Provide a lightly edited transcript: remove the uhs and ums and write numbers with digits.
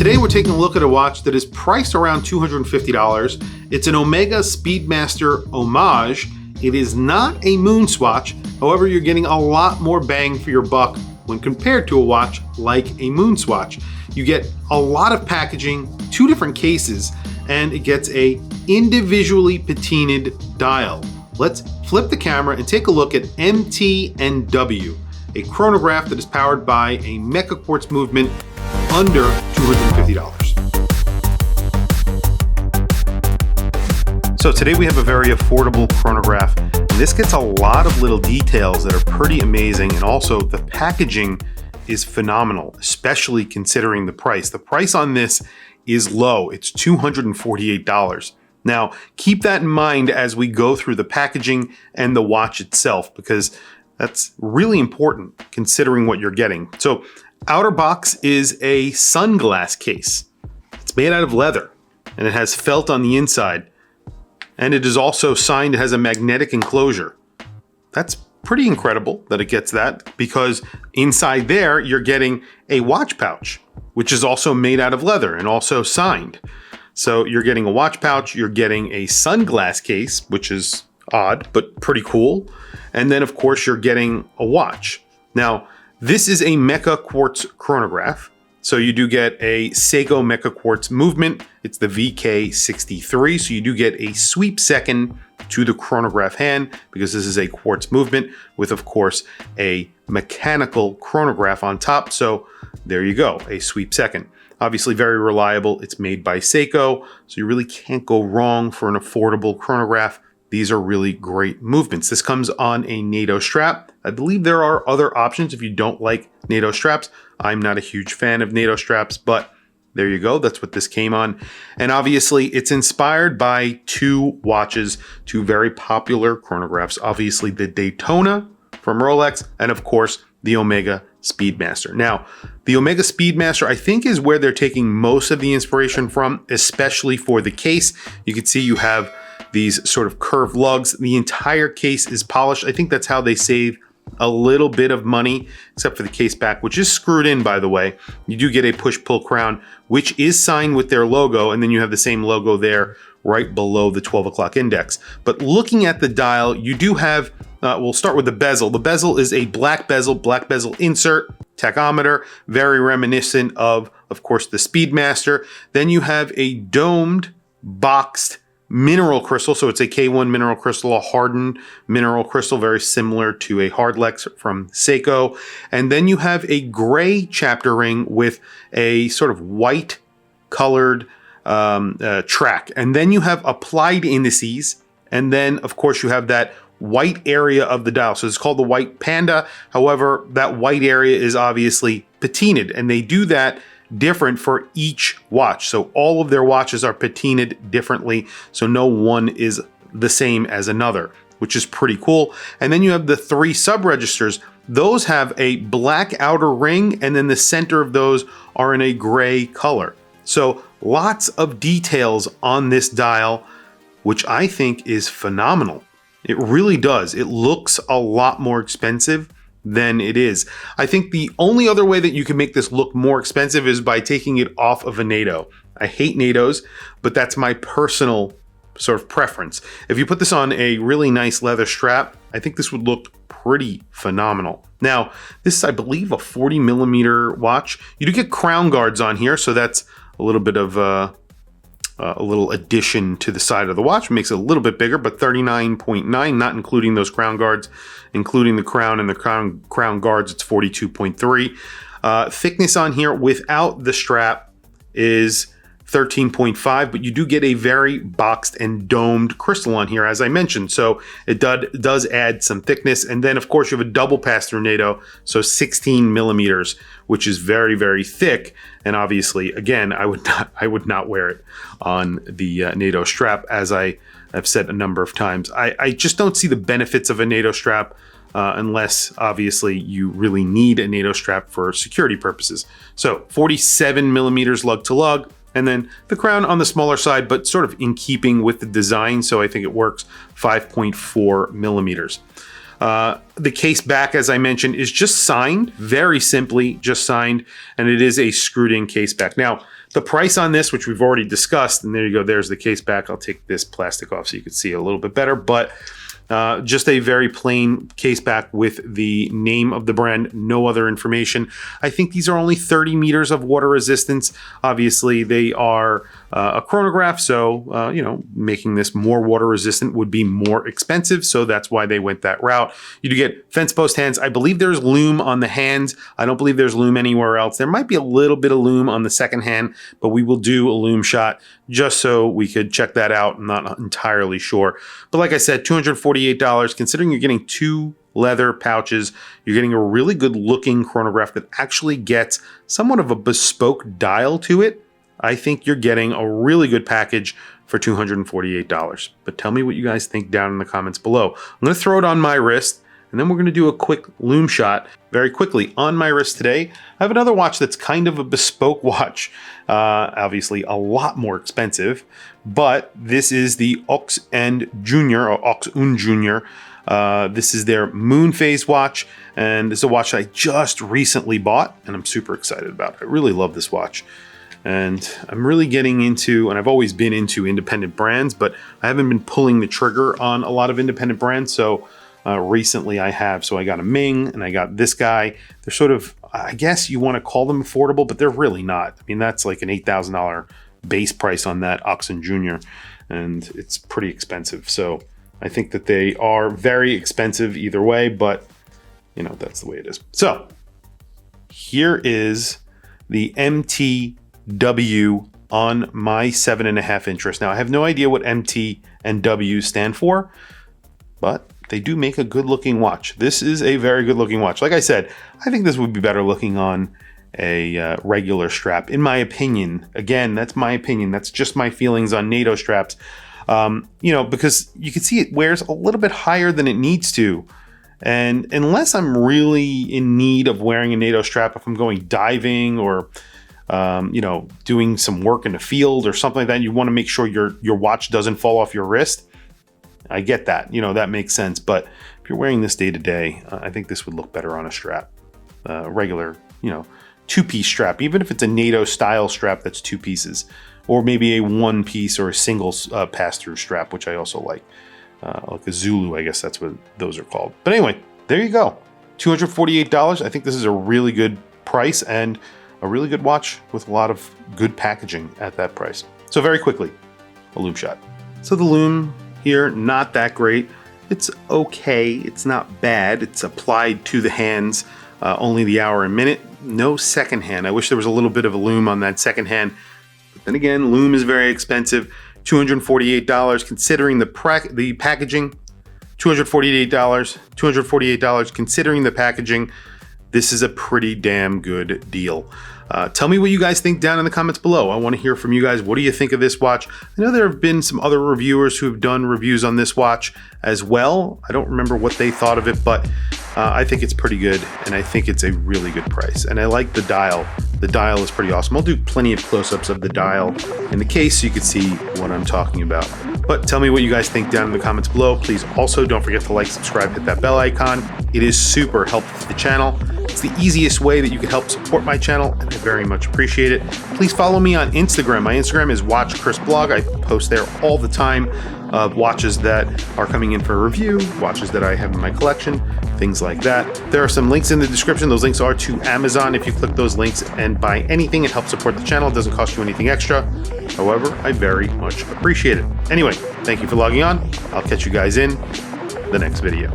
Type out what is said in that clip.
Today we're taking a look at a watch that is priced around $250. It's an Omega Speedmaster homage. It is not a moon swatch. However, you're getting a lot more bang for your buck when compared to a watch like a moon swatch. You get a lot of packaging, 2 different cases, and it gets a individually patinaed dial. Let's flip the camera and take a look at MT&W, a chronograph that is powered by a Mecha Quartz movement under $250. So today we have a very affordable chronograph, and this gets a lot of little details that are pretty amazing, and also the packaging is phenomenal, especially considering the price. The price on this is low. It's $248. Now, keep that in mind as we go through the packaging and the watch itself, because that's really important considering what you're getting. So, outer box is a sunglass case. It's made out of leather, and it has felt on the inside. And it is also signed, it has a magnetic enclosure. That's pretty incredible that it gets that, because inside there, you're getting a watch pouch, which is also made out of leather and also signed. So you're getting a watch pouch, you're getting a sunglass case, which is odd, but pretty cool. And then of course you're getting a watch. Now, this is a Mecha Quartz chronograph. So you do get a Seiko Mecha Quartz movement. It's the VK63. So you do get a sweep second to the chronograph hand, because this is a quartz movement with, of course, a mechanical chronograph on top. So there you go, a sweep second. Obviously very reliable. It's made by Seiko, so you really can't go wrong for an affordable chronograph. These are really great movements. This comes on a NATO strap. I believe there are other options if you don't like NATO straps. I'm not a huge fan of NATO straps, but there you go. That's what this came on. And obviously it's inspired by 2 watches, 2 very popular chronographs. Obviously the Daytona from Rolex, and of course the Omega Speedmaster. Now, the Omega Speedmaster, I think, is where they're taking most of the inspiration from, especially for the case. You can see you have these sort of curved lugs. The entire case is polished. I think that's how they save a little bit of money, except for the case back, which is screwed in, by the way. You do get a push-pull crown, which is signed with their logo, and then you have the same logo there right below the 12 o'clock index. But looking at the dial, you do have, we'll start with the bezel. The bezel is a black bezel insert, tachometer, very reminiscent of course, the Speedmaster. Then you have a domed, boxed mineral crystal. So it's a K1 mineral crystal, a hardened mineral crystal, very similar to a Hardlex from Seiko. And then you have a gray chapter ring with a sort of white colored track. And then you have applied indices. And then of course you have that white area of the dial. So it's called the white Panda. However, that white area is obviously patinaed, and they do that different for each watch. So all of their watches are patinaed differently, so no one is the same as another, which is pretty cool. And then you have the 3 sub-registers. Those have a black outer ring, and then the center of those are in a gray color. So lots of details on this dial, which I think is phenomenal. It really does. It looks a lot more expensive than it is. I think the only other way that you can make this look more expensive is by taking it off of a NATO. I hate NATOs, but that's my personal sort of preference. If you put this on a really nice leather strap, I think this would look pretty phenomenal. Now, this is, I believe, a 40 millimeter watch. You do get crown guards on here, so that's a little bit of a little addition to the side of the watch. Makes it a little bit bigger, but 39.9, not including those crown guards. Including the crown and the crown guards, it's 42.3. Thickness on here without the strap is 13.5, but you do get a very boxed and domed crystal on here, as I mentioned. So it does add some thickness. And then of course you have a double pass-through NATO, so 16 millimeters, which is very, very thick. And obviously, again, I would not wear it on the NATO strap, as I've said a number of times. I just don't see the benefits of a NATO strap unless obviously you really need a NATO strap for security purposes. So 47 millimeters lug to lug, and then the crown on the smaller side, but sort of in keeping with the design. So I think it works, 5.4 millimeters. The case back, as I mentioned, is just signed, very simply just signed, and it is a screwed in case back. Now, The price on this, which we've already discussed, and there you go, there's the case back. I'll take this plastic off so you can see it a little bit better, but just a very plain case back with the name of the brand, no other information. I think these are only 30 meters of water resistance. Obviously, they are a chronograph, so you know, making this more water resistant would be more expensive, so that's why they went that route. You do get fence post hands. I believe there's loom on the hands. I don't believe there's loom anywhere else. There might be a little bit of loom on the second hand, but we will do a loom shot just so we could check that out. I'm not entirely sure. But like I said, $248, considering you're getting 2 leather pouches, you're getting a really good looking chronograph that actually gets somewhat of a bespoke dial to it. I think you're getting a really good package for $248. But tell me what you guys think down in the comments below. I'm going to throw it on my wrist, and then we're going to do a quick loom shot very quickly. On my wrist today, I have another watch that's kind of a bespoke watch. Obviously a lot more expensive, but this is the Ox&D Junior, or Ox&D Junior. This is their moon phase watch, and this is a watch that I just recently bought, and I'm super excited about. I really love this watch. And I'm really getting into, and I've always been into independent brands, but I haven't been pulling the trigger on a lot of independent brands. So recently I have. So I got a Ming and I got this guy. They're sort of, I guess you want to call them affordable, but they're really not. I mean, that's like an $8,000 base price on that Ox&D Junior, and it's pretty expensive. So I think that they are very expensive either way, but you know, that's the way it is. So here is the MT&W on my 7.5 inch wrist. Now I have no idea what MT&W stand for, but they do make a good looking watch. This is a very good looking watch. Like I said, I think this would be better looking on a regular strap, in my opinion. Again, that's my opinion. That's just my feelings on NATO straps. You know, because you can see it wears a little bit higher than it needs to. And unless I'm really in need of wearing a NATO strap, if I'm going diving or you know, doing some work in the field or something like that, you want to make sure your watch doesn't fall off your wrist. I get that, you know, that makes sense. But if you're wearing this day to day, I think this would look better on a strap, regular, you know, 2-piece strap, even if it's a NATO style strap that's 2 pieces, or maybe a 1-piece or a single pass-through strap, which I also like a Zulu, I guess that's what those are called. But anyway, there you go, $248. I think this is a really good price and a really good watch with a lot of good packaging at that price. So very quickly, a loom shot. So the loom here, not that great. It's okay, it's not bad. It's applied to the hands, only the hour and minute. No second hand. I wish there was a little bit of a loom on that second hand. But then again, loom is very expensive. $248 considering the packaging. $248 considering the packaging. This is a pretty damn good deal. Tell me what you guys think down in the comments below. I want to hear from you guys. What do you think of this watch? I know there have been some other reviewers who have done reviews on this watch as well. I don't remember what they thought of it, but I think it's pretty good, and I think it's a really good price. And I like the dial. The dial is pretty awesome. I'll do plenty of close-ups of the dial in the case so you can see what I'm talking about. But tell me what you guys think down in the comments below. Please also don't forget to like, subscribe, hit that bell icon. It is super helpful for the channel. It's the easiest way that you can help support my channel, and I very much appreciate it. Please follow me on Instagram. My Instagram is WatchChrisBlog. I post there all the time of watches that are coming in for review, watches that I have in my collection, things like that. There are some links in the description. Those links are to Amazon. If you click those links and buy anything, it helps support the channel. It doesn't cost you anything extra. However, I very much appreciate it. Anyway, thank you for logging on. I'll catch you guys in the next video.